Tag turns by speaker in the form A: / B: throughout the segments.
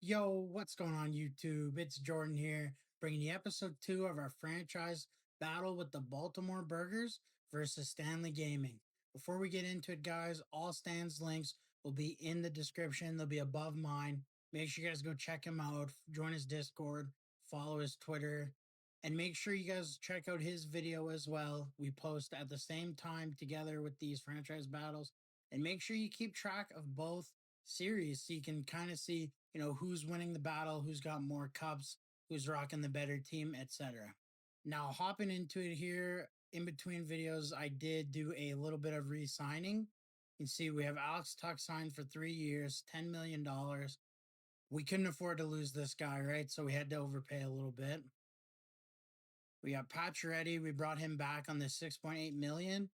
A: Yo, what's going on YouTube? It's Jordan here, bringing you episode 2 of our franchise battle with the Baltimore Burgers versus Stanley Gaming. Before we get into it, guys, all Stan's links will be in the description. They'll be above mine. Make sure you guys go check him out, join his Discord, follow his Twitter, and make sure you guys check out his video as well. We post at the same time together with these franchise battles. And make sure you keep track of both series so you can kind of see who's winning the battle, who's got more cups, who's rocking the better team, etc. Now hopping into it here, in between videos I did do a little bit of re-signing. You can see we have Alex Tuck signed for 3 years, $10 million. We couldn't afford to lose this guy, right? So we had to overpay a little bit. We got Pacioretty. We brought him back on this 6.8 million.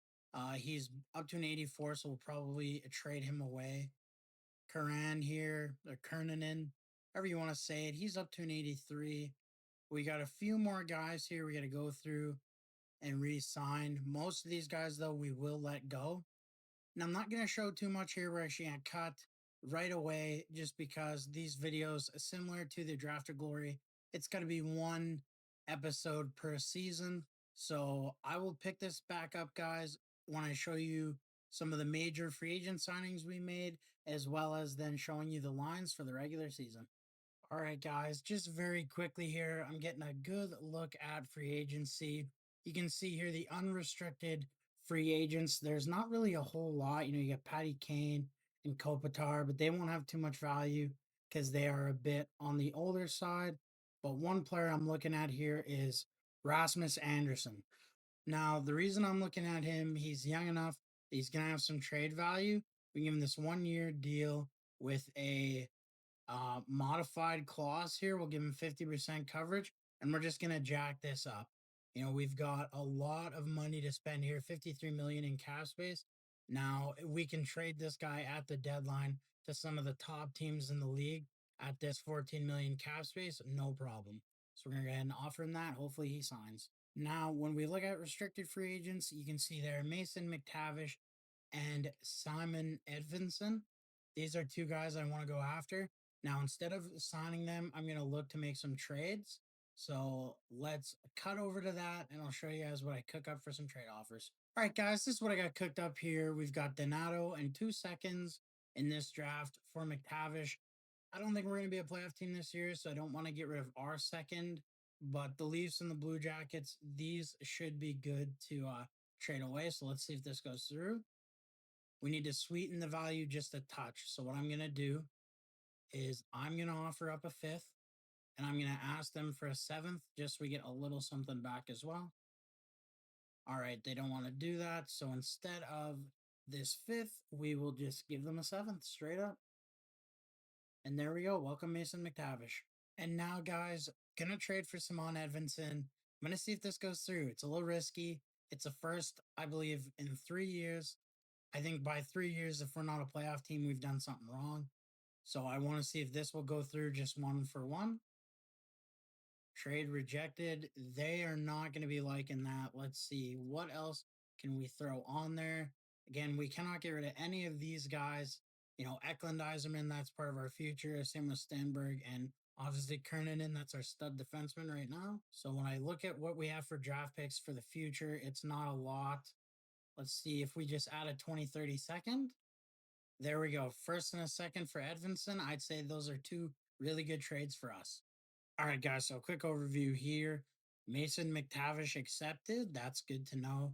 A: He's up to an 84, so we'll probably trade him away. Karan here, or Kernanen, however you want to say it. He's up to an 83. We got a few more guys here we got to go through and re-sign. Most of these guys, though, we will let go. And I'm not going to show too much here. We're actually going to cut right away just because these videos, similar to the Draft of Glory, it's going to be one episode per season. So I will pick this back up, guys, when I show you some of the major free agent signings we made, as well as then showing you the lines for the regular season. All right, guys, just very quickly here, I'm getting a good look at free agency. You can see here the unrestricted free agents. There's not really a whole lot. You get Patty Kane and Kopitar, but they won't have too much value because they are a bit on the older side. But one player I'm looking at here is Rasmus Anderson. Now, the reason I'm looking at him, he's young enough, he's going to have some trade value. We give him this 1 year deal with a modified clause here. We'll give him 50% coverage, and we're just going to jack this up. We've got a lot of money to spend here, 53 million in cap space. Now, we can trade this guy at the deadline to some of the top teams in the league at this 14 million cap space, no problem. So we're going to go ahead and offer him that. Hopefully he signs. Now, when we look at restricted free agents, you can see there Mason McTavish and Simon Edvinson. These are two guys I want to go after. Now, instead of signing them, I'm going to look to make some trades. So let's cut over to that, and I'll show you guys what I cook up for some trade offers. All right, guys, this is what I got cooked up here. We've got Donato and 2 seconds in this draft for McTavish. I don't think we're going to be a playoff team this year, so I don't want to get rid of our second. But the Leafs and the Blue Jackets, these should be good to trade away. So let's see if this goes through. We need to sweeten the value just a touch. So what I'm going to do is I'm going to offer up a 5th, and I'm going to ask them for a 7th just so we get a little something back as well. All right, they don't want to do that. So instead of this 5th, we will just give them a 7th straight up. And there we go. Welcome, Mason McTavish. And now, guys, going to trade for Simon Edvinson. I'm going to see if this goes through. It's a little risky. It's a first, I believe, in 3 years. I think by 3 years, if we're not a playoff team, we've done something wrong. So I want to see if this will go through just 1-for-1. Trade rejected. They are not going to be liking that. Let's see. What else can we throw on there? Again, we cannot get rid of any of these guys. Eklund Eiserman, that's part of our future. Same with Stenberg and obviously Kernanen, that's our stud defenseman right now. So when I look at what we have for draft picks for the future, it's not a lot. Let's see if we just add a 20-30 second. There we go. First and a second for Edvinson. I'd say those are two really good trades for us. All right, guys. So quick overview here. Mason McTavish accepted. That's good to know.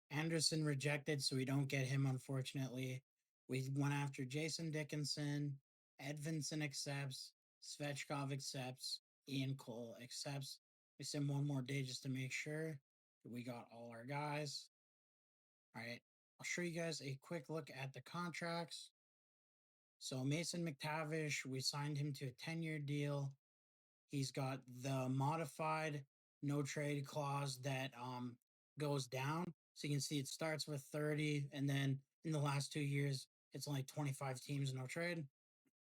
A: Anderson rejected, so we don't get him, unfortunately. We went after Jason Dickinson. Edvinson accepts. Svechkov accepts. Ian Cole accepts. We send one more day just to make sure that we got all our guys. All right. I'll show you guys a quick look at the contracts. So Mason McTavish, we signed him to a 10-year deal. He's got the modified no trade clause that goes down. So you can see it starts with 30, and then in the last 2 years, it's only 25 teams, no trade.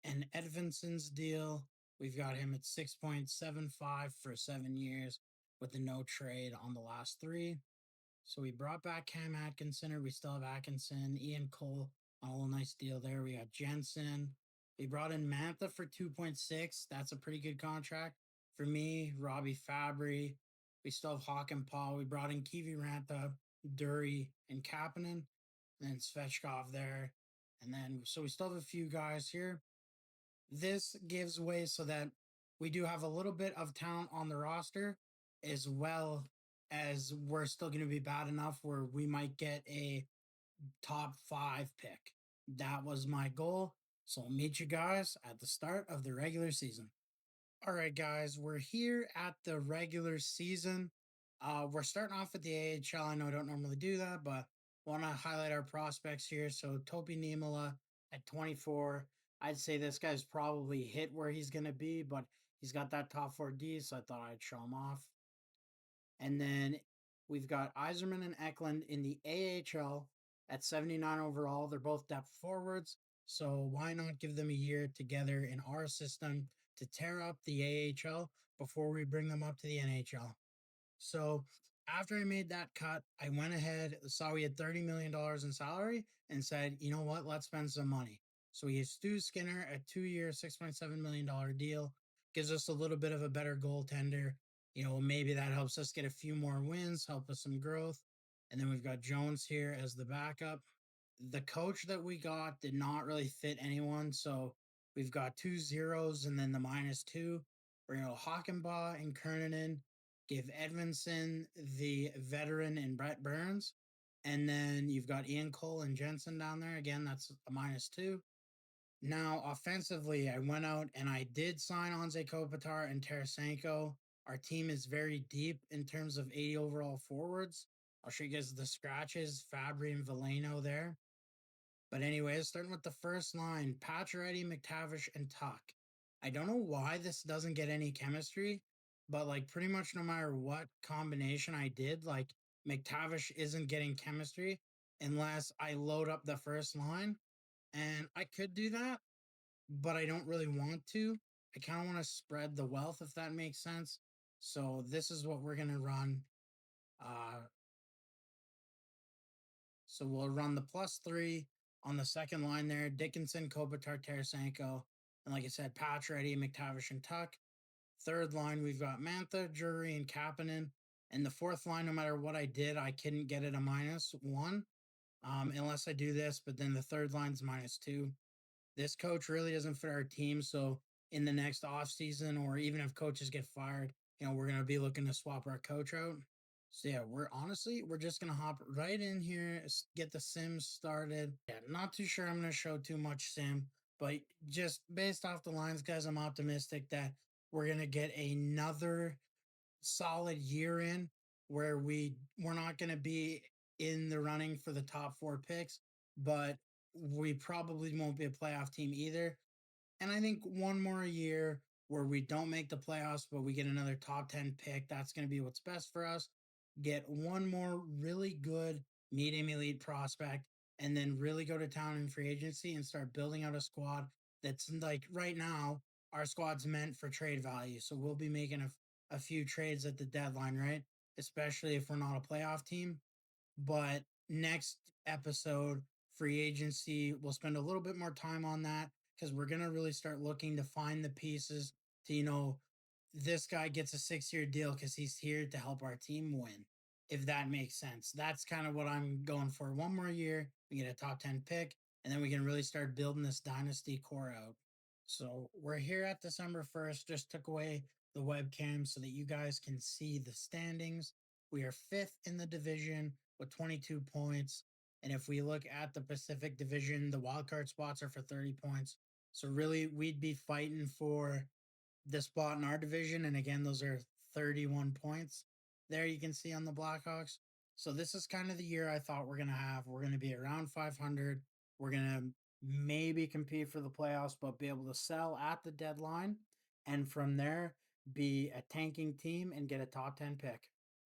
A: And Edvinson's deal, we've got him at 6.75 for 7 years with the no trade on the last 3. So we brought back Cam Atkinson, or we still have Atkinson, Ian Cole, a little nice deal there. We got Jensen. We brought in Mantha for 2.6. That's a pretty good contract. For me, Robbie Fabry. We still have Hawk and Paul. We brought in Kivi Ranta, Dury, and Kapanen, and then Svechkov there. And then, so we still have a few guys here. This gives way so that we do have a little bit of talent on the roster, as well as we're still going to be bad enough where we might get a top 5 pick. That was my goal. So I'll meet you guys at the start of the regular season. All right, guys, we're here at the regular season. We're starting off with the AHL. I know I don't normally do that, but want to highlight our prospects here. So Topi Niemela at 24. I'd say this guy's probably hit where he's going to be, but he's got that top 4D, so I thought I'd show him off. And then we've got Iserman and Eklund in the AHL at 79 overall. They're both depth forwards. So why not give them a year together in our system to tear up the AHL before we bring them up to the NHL? So after I made that cut, I went ahead, saw we had $30 million in salary, and said, you know what, let's spend some money. So we used Stu Skinner, a 2 year, $6.7 million deal, gives us a little bit of a better goaltender. Maybe that helps us get a few more wins, help us some growth. And then we've got Jones here as the backup. The coach that we got did not really fit anyone. So we've got two zeros and then the -2. We're going to Hockenbaugh and Kernanen, give Edmondson the veteran and Brett Burns. And then you've got Ian Cole and Jensen down there. Again, that's a -2. Now, offensively, I went out and I did sign Anze Kopitar and Tarasenko. Our team is very deep in terms of 80 overall forwards. I'll show you guys the scratches, Fabry and Veleno there. But anyways, starting with the first line, Pacioretty, McTavish, and Tuck. I don't know why this doesn't get any chemistry, but like pretty much no matter what combination I did, like McTavish isn't getting chemistry unless I load up the first line. And I could do that, but I don't really want to. I kind of want to spread the wealth, if that makes sense. So this is what we're gonna run. Uh, So we'll run the +3 on the second line there. Dickinson, Kopitar, Tarasenko. And like I said, Pacioretty, McTavish, and Tuck. Third line, we've got Mantha, Drury, and Kapanen. And the fourth line, no matter what I did, I couldn't get it a -1 unless I do this. But then the third line's -2. This coach really doesn't fit our team. So in the next off season, or even if coaches get fired, we're going to be looking to swap our coach out. So yeah, we're just gonna hop right in here, get the sim started. Yeah, not too sure I'm gonna show too much sim, but just based off the lines, guys, I'm optimistic that we're gonna get another solid year in where we're not gonna be in the running for the top 4 picks, but we probably won't be a playoff team either. And I think one more year where we don't make the playoffs, but we get another top 10 pick, that's going to be what's best for us. Get one more really good medium elite prospect, and then really go to town in free agency and start building out a squad that's like right now, our squad's meant for trade value. So we'll be making a few trades at the deadline, right? Especially if we're not a playoff team. But next episode, free agency, we'll spend a little bit more time on that because we're going to really start looking to find the pieces to, this guy gets a 6 year deal because he's here to help our team win, if that makes sense. That's kind of what I'm going for. One more year, we get a top 10 pick, and then we can really start building this dynasty core out. So we're here at December 1st, just took away the webcam so that you guys can see the standings. We are fifth in the division with 22 points. And if we look at the Pacific Division, the wildcard spots are for 30 points. So really, we'd be fighting for the spot in our division. And again, those are 31 points. There you can see on the Blackhawks. So this is kind of the year I thought we're going to have. We're going to be around 500. We're going to maybe compete for the playoffs, but be able to sell at the deadline. And from there, be a tanking team and get a top 10 pick.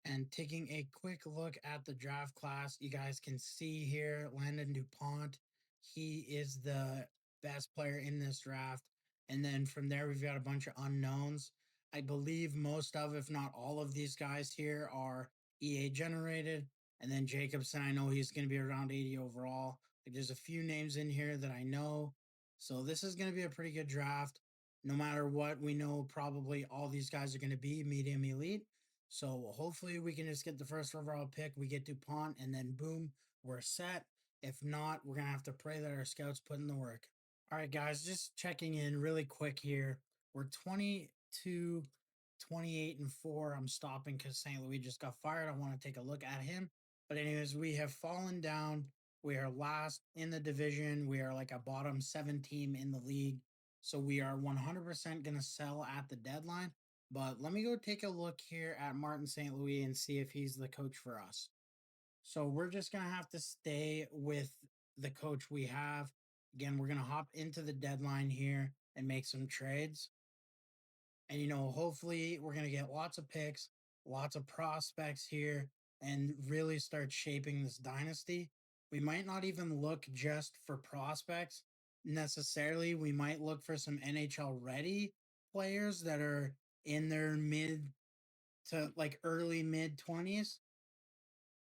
A: And taking a quick look at the draft class, you guys can see here Landon DuPont. He is the best player in this draft. And then from there, we've got a bunch of unknowns. I believe most of, if not all of these guys here are EA generated. And then Jacobson, I know he's going to be around 80 overall. Like there's a few names in here that I know. So this is going to be a pretty good draft. No matter what, we know probably all these guys are going to be medium elite. So hopefully we can just get the first overall pick. We get DuPont, and then boom, we're set. If not, we're going to have to pray that our scouts put in the work. All right, guys, just checking in really quick here. We're 22, 28, and 4. I'm stopping because St. Louis just got fired. I want to take a look at him. But, anyways, we have fallen down. We are last in the division. We are like a bottom 7 team in the league. So, we are 100% going to sell at the deadline. But let me go take a look here at Martin St. Louis and see if he's the coach for us. So we're just going to have to stay with the coach we have. Again, we're going to hop into the deadline here and make some trades. And, hopefully we're going to get lots of picks, lots of prospects here, and really start shaping this dynasty. We might not even look just for prospects necessarily. We might look for some NHL ready players that are in their mid to like early mid 20s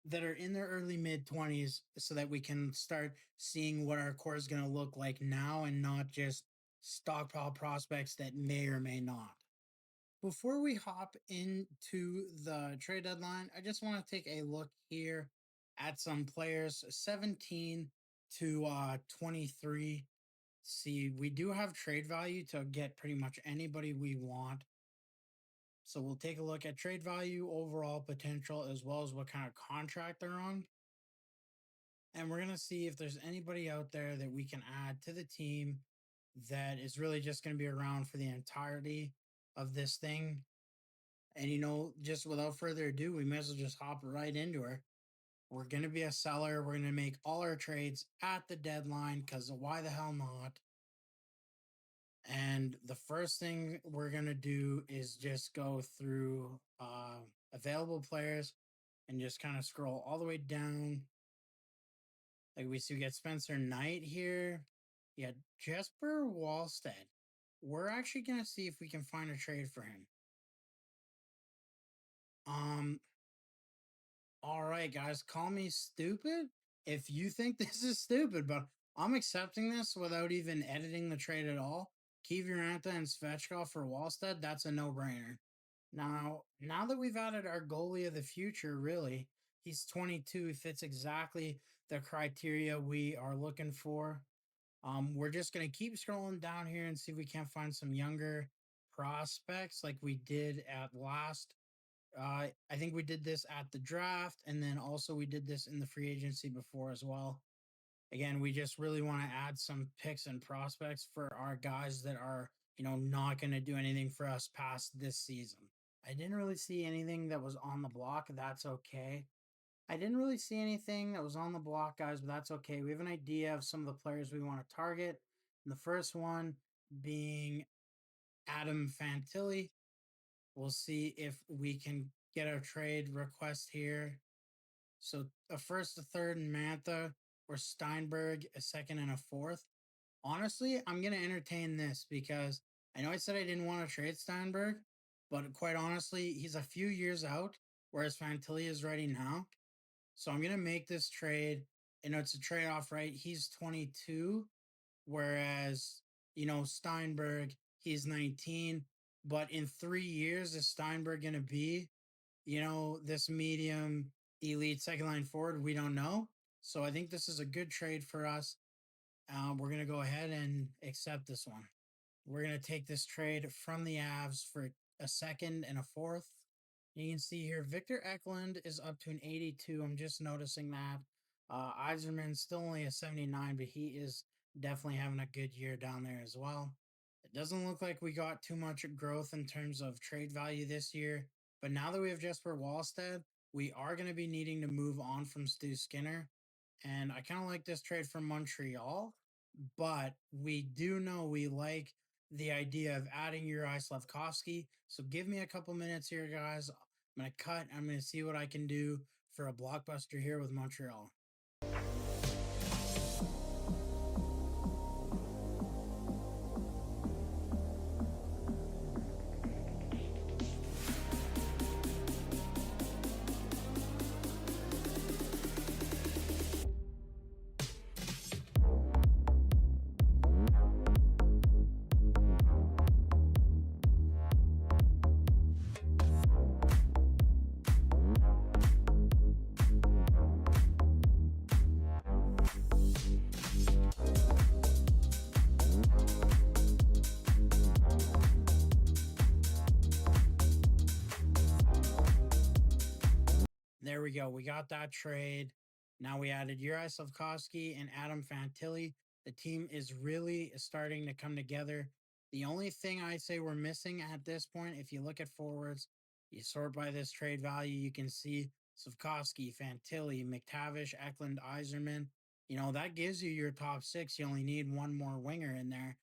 A: that are in their early mid 20s so that we can start seeing what our core is going to look like now and not just stockpile prospects that may or may not. Before we hop into the trade deadline, I just want to take a look here at some players 17 to 23. See, we do have trade value to get pretty much anybody we want. So we'll take a look at trade value, overall potential, as well as what kind of contract they're on. And we're going to see if there's anybody out there that we can add to the team that is really just going to be around for the entirety of this thing. And, just without further ado, we may as well just hop right into her. We're going to be a seller. We're going to make all our trades at the deadline because why the hell not? And the first thing we're going to do is just go through available players and just kind of scroll all the way down. Like we see, we got Spencer Knight here. Yeah, Jesper Wallstead. We're actually going to see if we can find a trade for him. All right, guys, call me stupid if you think this is stupid, but I'm accepting this without even editing the trade at all. Kiviranta and Svechkov for Wallstead, that's a no-brainer. Now that we've added our goalie of the future, really, he's 22, he fits exactly the criteria we are looking for. We're just going to keep scrolling down here and see if we can't find some younger prospects like we did at last. I think we did this at the draft, and then also we did this in the free agency before as well. Again, we just really want to add some picks and prospects for our guys that are, not going to do anything for us past this season. I didn't really see anything that was on the block. That's okay. I didn't really see anything that was on the block, guys, but that's okay. We have an idea of some of the players we want to target. And the first one being Adam Fantilli. We'll see if we can get a trade request here. So a first, a third, and Mantha, or Steinberg, a second, and a fourth. Honestly, I'm going to entertain this because I know I said I didn't want to trade Steinberg, but quite honestly, he's a few years out, whereas Fantilli is ready now. So I'm going to make this trade. It's a trade-off, right? He's 22, whereas, Steinberg, he's 19. But in 3 years, is Steinberg going to be, this medium elite second line forward? We don't know. So I think this is a good trade for us. We're going to go ahead and accept this one. We're going to take this trade from the Avs for a second and a fourth. You can see here, Victor Eklund is up to an 82. I'm just noticing that. Eiserman's still only a 79, but he is definitely having a good year down there as well. It doesn't look like we got too much growth in terms of trade value this year. But now that we have Jesper Wallstead, we are going to be needing to move on from Stu Skinner. And I kind of like this trade from Montreal, but we do know we like the idea of adding Uri Slafkovsky. So give me a couple minutes here, guys. I'm going to cut. I'm going to see what I can do for a blockbuster here with Montreal. There we go. We got that trade. Now we added Uri Slavkovsky and Adam Fantilli. The team is really starting to come together. The only thing I'd say we're missing at this point, if you look at forwards, you sort by this trade value, you can see Slavkovsky, Fantilli, McTavish, Eklund, Iserman. That gives you your top six. You only need one more winger in there.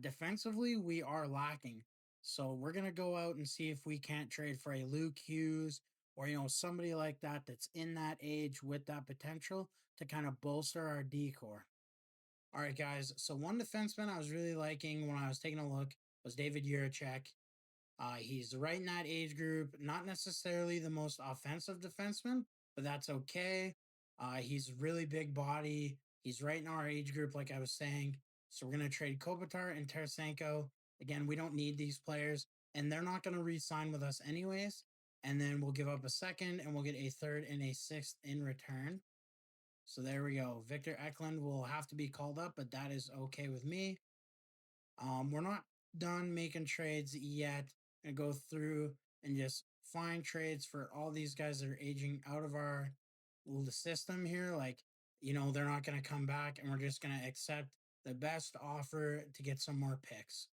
A: Defensively, we are lacking. So we're going to go out and see if we can't trade for a Luke Hughes or somebody like that that's in that age with that potential to kind of bolster our decor. All right, guys. So one defenseman I was really liking when I was taking a look was David Juracek. He's right in that age group, not necessarily the most offensive defenseman, but that's okay. He's really big body. He's right in our age group, like I was saying. So we're gonna trade Kopitar and Tarasenko. Again, we don't need these players, and they're not gonna re-sign with us anyways. And then we'll give up a second, and we'll get a third and a sixth in return. So there we go. Victor Eklund will have to be called up, but that is okay with me. We're not done making trades yet, and go through and just find trades for all these guys that are aging out of our system here. Like, they're not going to come back, and we're just going to accept the best offer to get some more picks.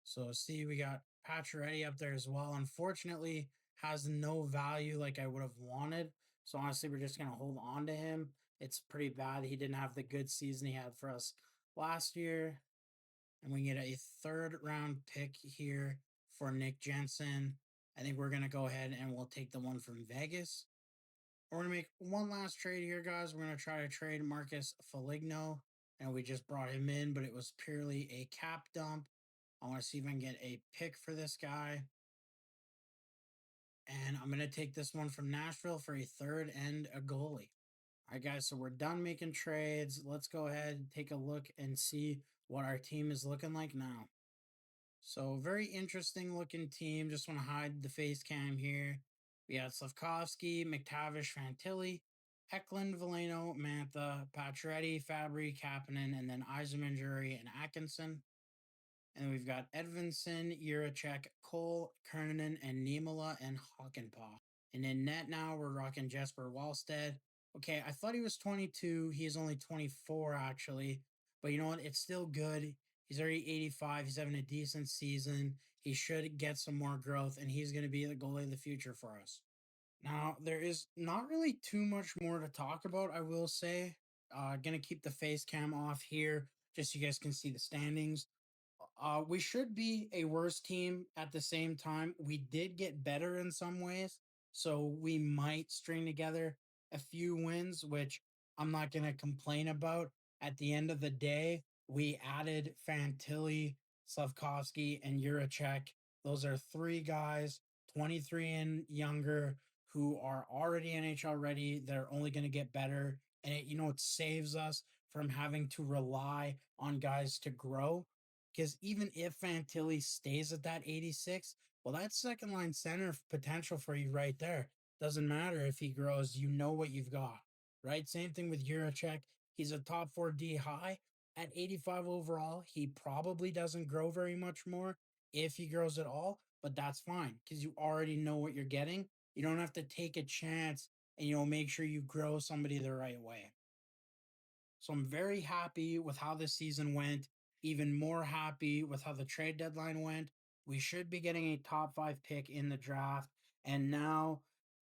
A: So, see, we got Pacioretty up there as well. Unfortunately, has no value like I would have wanted. So, honestly, we're just going to hold on to him. It's pretty bad. He didn't have the good season he had for us last year. And we get a third round pick here for Nick Jensen. I think we're going to go ahead and we'll take the one from Vegas. We're going to make one last trade here, guys. We're going to try to trade Marcus Foligno. And we just brought him in, but it was purely a cap dump. I want to see if I can get a pick for this guy. And I'm going to take this one from Nashville for a third and a goalie. All right, guys, so we're done making trades. Let's go ahead and take a look and see what our team is looking like now. So, very interesting looking team. Just want to hide the face cam here. We got Slavkovsky, McTavish, Fantilli, Eklund, Veleno, Mantha, Pacioretty, Fabry, Kapanen, and then Eisenman, Jury, and Atkinson. And we've got Edvinson, Juracek, Cole, Kernanen, and Niemela and Hockenpah. And in net now, we're rocking Jesper Wallstead. Okay, I thought he was 22. He is only 24, actually. But you know what? It's still good. He's already 85. He's having a decent season. He should get some more growth, and he's going to be the goalie of the future for us. Now, there is not really too much more to talk about, I will say. Gonna keep the face cam off here just so you guys can see the standings. We should be a worse team at the same time. We did get better in some ways, so we might string together a few wins, which I'm not going to complain about. At the end of the day, we added Fantilli, Slavkovsky, and Juracek. Those are three guys, 23 and younger, who are already NHL ready. They're only going to get better. And it saves us from having to rely on guys to grow because even if Fantilli stays at that 86, well, that's second line center potential for you right there. Doesn't matter if he grows, you know what you've got, right? Same thing with Juracek. He's a top 4D high at 85 overall. He probably doesn't grow very much more if he grows at all, but that's fine because you already know what you're getting. You don't have to take a chance and, make sure you grow somebody the right way. So I'm very happy with how this season went, even more happy with how the trade deadline went. We should be getting a top 5 pick in the draft. And now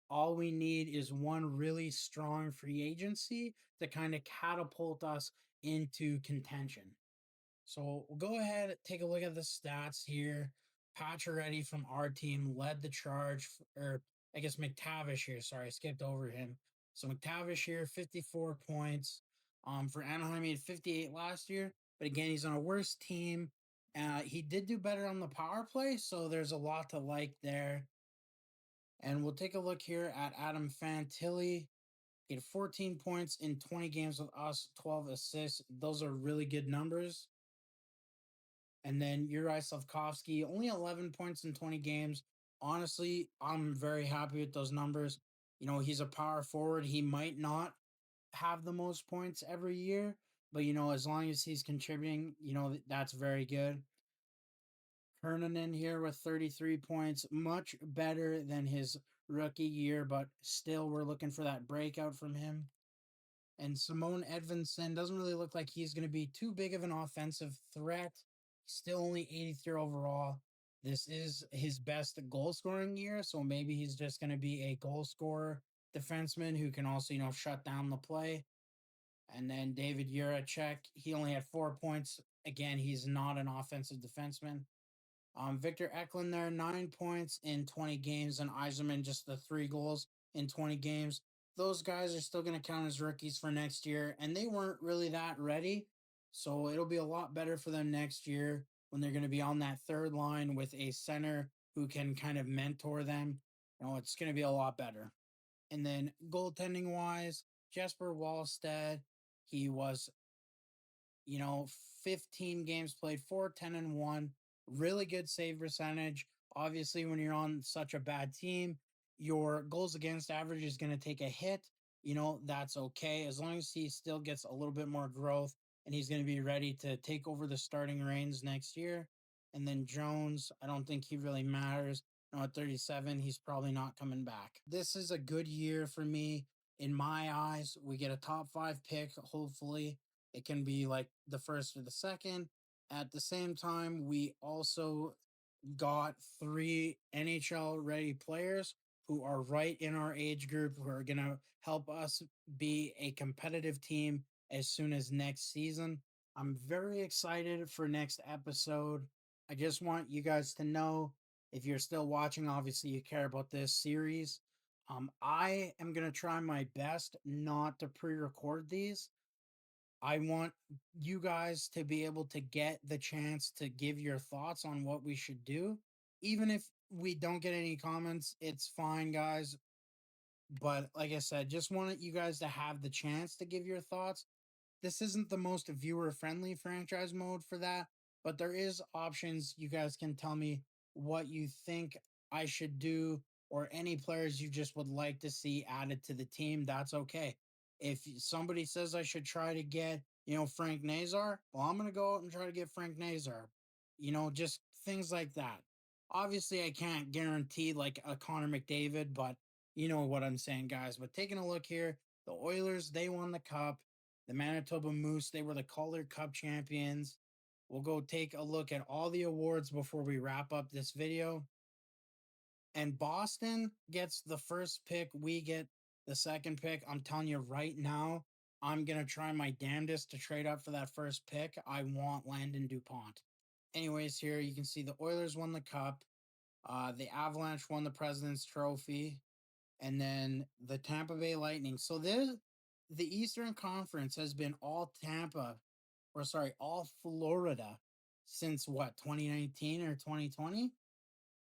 A: all we need is one really strong free agency to kind of catapult us into contention. So we'll go ahead and take a look at the stats here. Pacioretty from our team led the charge, or I guess McTavish here. Sorry, I skipped over him. So McTavish here, 54 points. For Anaheim, he had 58 last year, but again, he's on a worse team. He did do better on the power play, so there's a lot to like there. And we'll take a look here at Adam Fantilli. He had 14 points in 20 games with us, 12 assists. Those are really good numbers. And then Uri Slavkovsky, only 11 points in 20 games. Honestly, I'm very happy with those numbers. He's a power forward. He might not have the most points every year, but, as long as he's contributing, that's very good. Kernanen here with 33 points, much better than his rookie year, but still we're looking for that breakout from him. And Simone Edvinson doesn't really look like he's going to be too big of an offensive threat. He's still only 83rd overall. This is his best goal scoring year, so maybe he's just going to be a goal scorer defenseman who can also, shut down the play. And then David Juracek, he only had 4 points. Again, he's not an offensive defenseman. Victor Eklund there, 9 points in 20 games, and Eiserman just the 3 goals in 20 games. Those guys are still going to count as rookies for next year, and they weren't really that ready. So it'll be a lot better for them next year when they're going to be on that third line with a center who can kind of mentor them. It's going to be a lot better. And then goaltending wise, Jesper Wallstead, he was 15 games played, 4-10-1, really good save percentage. Obviously, when you're on such a bad team, your goals against average is going to take a hit. That's okay as long as he still gets a little bit more growth and he's going to be ready to take over the starting reins next year. And then Jones, I don't think he really matters. At 37, he's probably not coming back. This is a good year for me in my eyes. We get a top 5 pick, hopefully. It can be like the first or the second. At the same time, we also got 3 NHL ready players who are right in our age group who are going to help us be a competitive team as soon as next season. I'm very excited for next episode. I just want you guys to know, if you're still watching, obviously you care about this series. I am going to try my best not to pre record these. I want you guys to be able to get the chance to give your thoughts on what we should do. Even if we don't get any comments, it's fine, guys. But like I said, just wanted you guys to have the chance to give your thoughts. This isn't the most viewer friendly franchise mode for that, but there is options. You guys can tell me what you think I should do or any players you just would like to see added to the team. That's okay. If somebody says I should try to get, Frank Nazar, well, I'm going to go out and try to get Frank Nazar. Just things like that. Obviously, I can't guarantee like a Connor McDavid, but you know what I'm saying, guys. But taking a look here, the Oilers, they won the cup. The Manitoba Moose, they were the Calder Cup champions. We'll go take a look at all the awards before we wrap up this video. And Boston gets the first pick. We get the second pick. I'm telling you right now, I'm going to try my damnedest to trade up for that first pick. I want Landon DuPont. Anyways, here you can see the Oilers won the cup. The Avalanche won the President's Trophy. And then the Tampa Bay Lightning. So the Eastern Conference has been all Tampa, or sorry, all Florida since what, 2019 or 2020?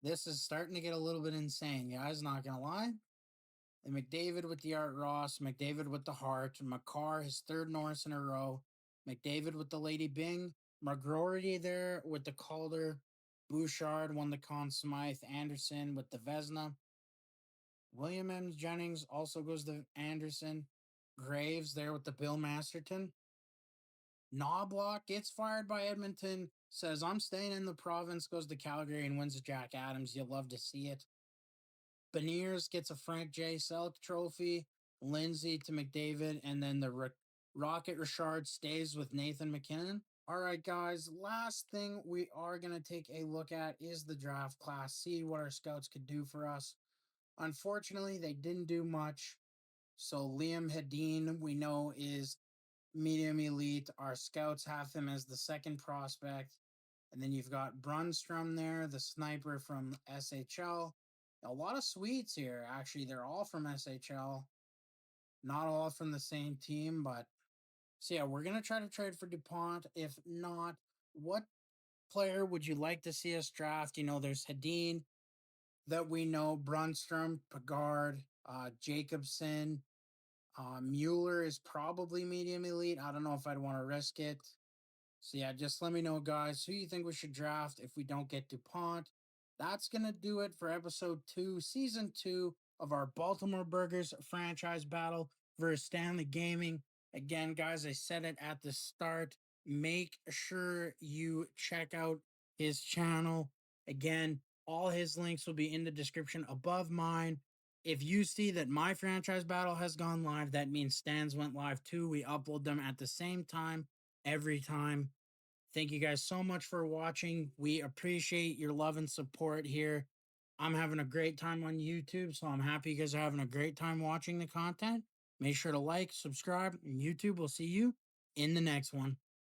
A: This is starting to get a little bit insane, guys, not gonna lie. And McDavid with the Art Ross, McDavid with the Hart, McCarr, his third Norris in a row, McDavid with the Lady Bing, McGroarty there with the Calder, Bouchard won the Conn Smythe, Anderson with the Vesna, William M. Jennings also goes to Anderson. Graves there with the Bill Masterton. Knobloch gets fired by Edmonton, says, I'm staying in the province, goes to Calgary and wins the Jack Adams. You'll love to see it. Beniers gets a Frank J. Selk trophy. Lindsay to McDavid. And then the Rocket Richard stays with Nathan McKinnon. All right, guys, last thing we are going to take a look at is the draft class, see what our scouts could do for us. Unfortunately, they didn't do much. So Liam Hedin, we know, is medium elite. Our scouts have him as the second prospect. And then you've got Brunstrom there, the sniper from SHL. A lot of Swedes here, actually. They're all from SHL. Not all from the same team, but so yeah, we're going to try to trade for DuPont. If not, what player would you like to see us draft? There's Hedin that we know, Brunstrom, Pagard, Jacobson, Mueller is probably medium elite. I don't know if I'd want to risk it. So yeah, just let me know, guys, who you think we should draft if we don't get DuPont. That's going to do it for episode 2, season 2 of our Baltimore Burgers franchise battle versus Stanley Gaming. Again, guys, I said it at the start. Make sure you check out his channel. Again, all his links will be in the description above mine. If you see that my franchise battle has gone live, that means Stan's went live too. We upload them at the same time every time. Thank you guys so much for watching. We appreciate your love and support here. I'm having a great time on YouTube, so I'm happy you guys are having a great time watching the content. Make sure to like, subscribe, and YouTube will see you in the next one.